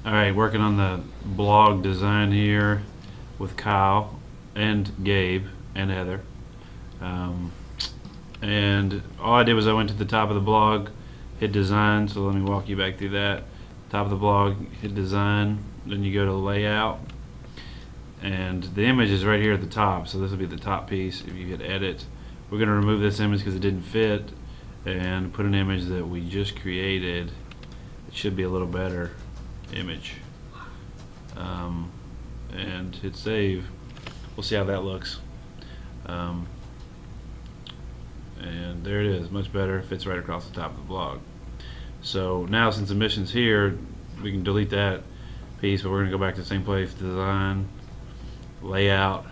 Alright, working on the blog design here with Kyle and Gabe and Heather. Um, and all I did was I went to the top of the blog, hit design, so let me walk you back through that. Top of the blog, hit design, then you go to layout, and the image is right here at the top, so this will be the top piece. If you hit edit, we're going to remove this image because it didn't fit and put an image that we just created. It should be a little better image. And hit save. We'll see how that looks. Um, and there it is, much better, fits right across the top of the blog. So now since the mission's here, we can delete that piece, but we're going to go back to the same place, design, layout,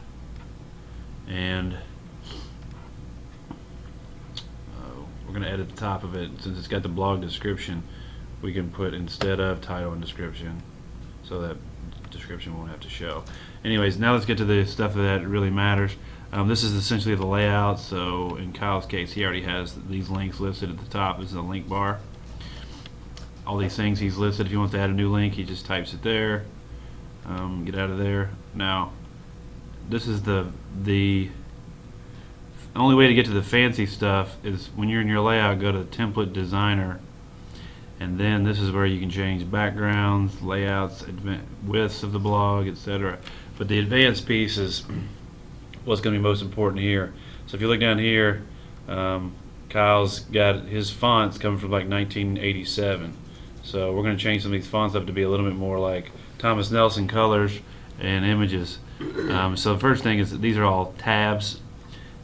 and we're going to edit the top of it. Since it's got the blog description, we can put instead of title and description, so that description won't have to show. Anyways, now let's get to the stuff that really matters. This is essentially the layout. So in Kyle's case, he already has these links listed at the top. This is a link bar. All these things he's listed. If he wants to add a new link, he just types it there. Get out of there. Now, this is the only way to get to the fancy stuff is when you're in your layout, go to template designer, and then this is where you can change backgrounds, layouts, widths of the blog, etc. But the advanced piece is what's going to be most important here. So if you look down here, Kyle's got his fonts coming from like 1987. So we're going to change some of these fonts up to be a little bit more like Thomas Nelson colors and images. So the first thing is that these are all tabs.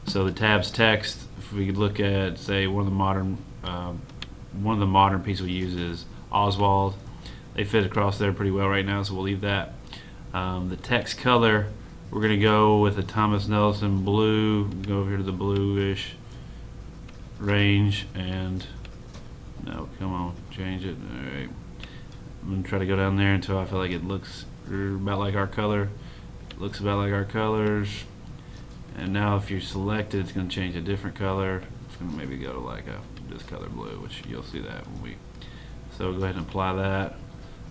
So the tabs text, if we could look at, say, one of the modern pieces we use is Oswald. They fit across there pretty well right now, so we'll leave that. The text color, we're going to go with a Thomas Nelson blue. Go over here to the bluish range, and no, come on, change it. All right, I'm going to try to go down there until I feel like it looks about like our color. It looks about like our colors. And now if you select it, it's going to change a different color. It's going to maybe go to like this color blue, which you'll see that when we. So go ahead and apply that.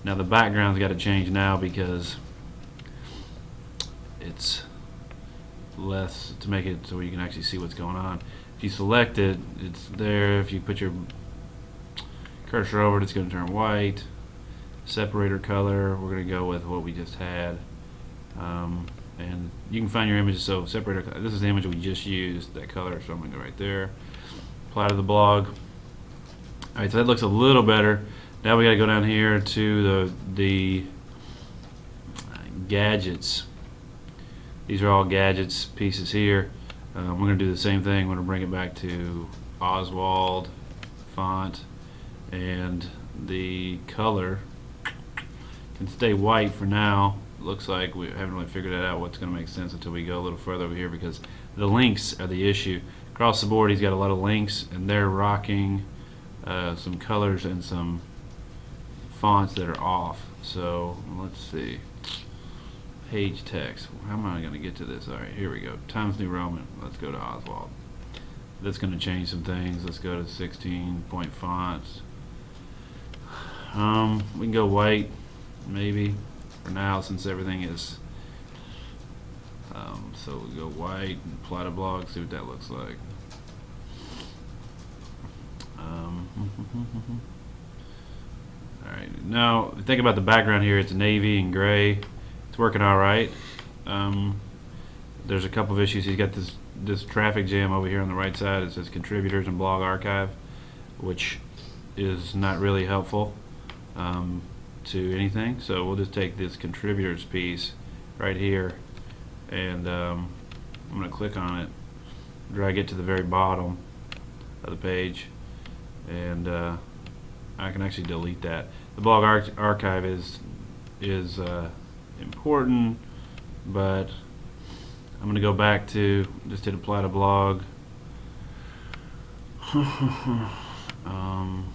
Now the background's got to change now because it's less to make it so you can actually see what's going on. If you select it, it's there. If you put your cursor over it, it's going to turn white. Separator color, we're going to go with what we just had. And you can find your images. So separator, this is the image we just used, that color, so I'm going to go right there. Apply to the blog. Alright, so that looks a little better. Now we got to go down here to the gadgets. These are all gadgets pieces here. We're going to do the same thing. We're going to bring it back to Oswald font, and the color can stay white for now. Looks like we haven't really figured that out what's going to make sense until we go a little further over here, because the links are the issue. Across the board he's got a lot of links, and they're rocking some colors and some fonts that are off. So let's see, page text, how am I going to get to this? Alright, here we go, Times New Roman. Let's go to Oswald. That's going to change some things. Let's go to 16-point fonts. We can go white maybe for now, since everything is so we go white and apply to blog, see what that looks like. Alright, now think about the background here. It's navy and gray. It's working alright. There's a couple of issues. He's got this traffic jam over here on the right side. It says contributors and blog archive, which is not really helpful to anything. So we'll just take this contributors piece right here, and I'm going to click on it, drag it to the very bottom of the page, and I can actually delete that. The blog archive is important, but I'm going to go back to, just hit apply to blog. I'm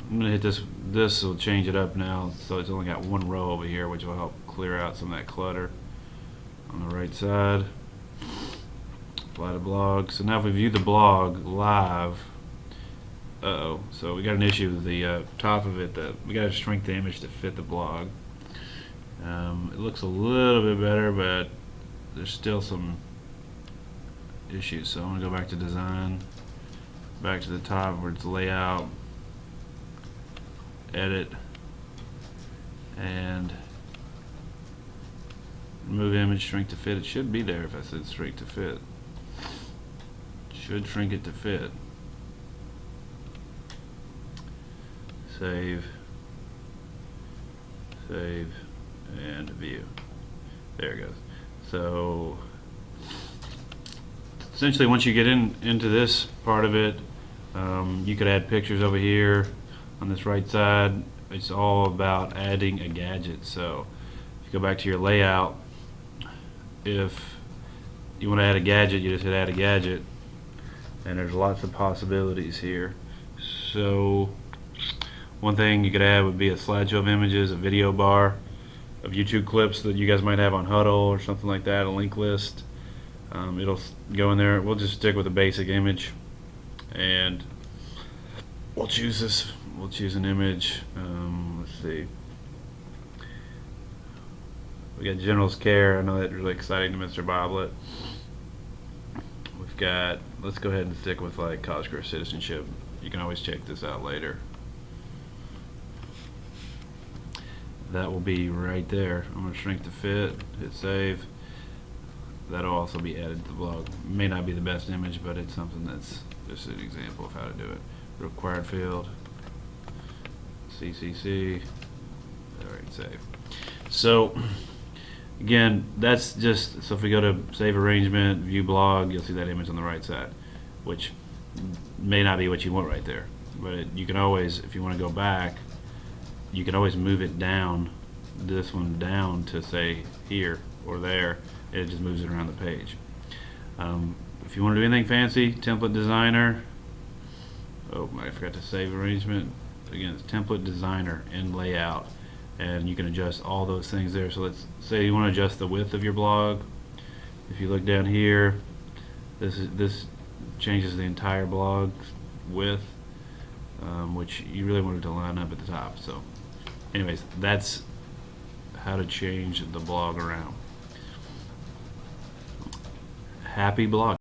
going to hit this. This will change it up now, so it's only got one row over here, which will help clear out some of that clutter on the right side. Apply to blog. So now if we view the blog live, Uh-oh, so we got an issue with the top of it. We got to shrink the image to fit the blog. It looks a little bit better, but there's still some issues. So I'm going to go back to design, back to the top where it's layout, edit, and remove image, shrink to fit. It should be there if I said shrink to fit. Should shrink it to fit. Save, save, and view. There it goes. So essentially, once you get into this part of it, you could add pictures over here on this right side. It's all about adding a gadget. So if you go back to your layout, if you want to add a gadget, you just hit add a gadget, and there's lots of possibilities here. So one thing you could add would be a slideshow of images, a video bar of YouTube clips that you guys might have on Huddle or something like that, a link list. It'll go in there. We'll just stick with a basic image, and we'll choose this. We'll choose an image. Let's see. We got General's Care. I know that's really exciting to Mr. Boblet. We've got, let's go ahead and stick with like College Career Citizenship. You can always check this out later. That will be right there. I'm going to shrink to fit, hit save. That'll also be added to the blog. May not be the best image, but it's something that's just an example of how to do it. Required field, CCC. Alright, save. So again, that's just, so if we go to save arrangement, view blog, you'll see that image on the right side, which may not be what you want right there. But you can always, if you want to go back, you can always move it down, this one down to say here or there. It just moves it around the page. If you want to do anything fancy, template designer. Oh, I forgot to save arrangement. Again, it's template designer in layout, and you can adjust all those things there. So let's say you want to adjust the width of your blog. If you look down here, this changes the entire blog width, which you really wanted to line up at the top. So anyways, that's how to change the blog around. Happy blogging.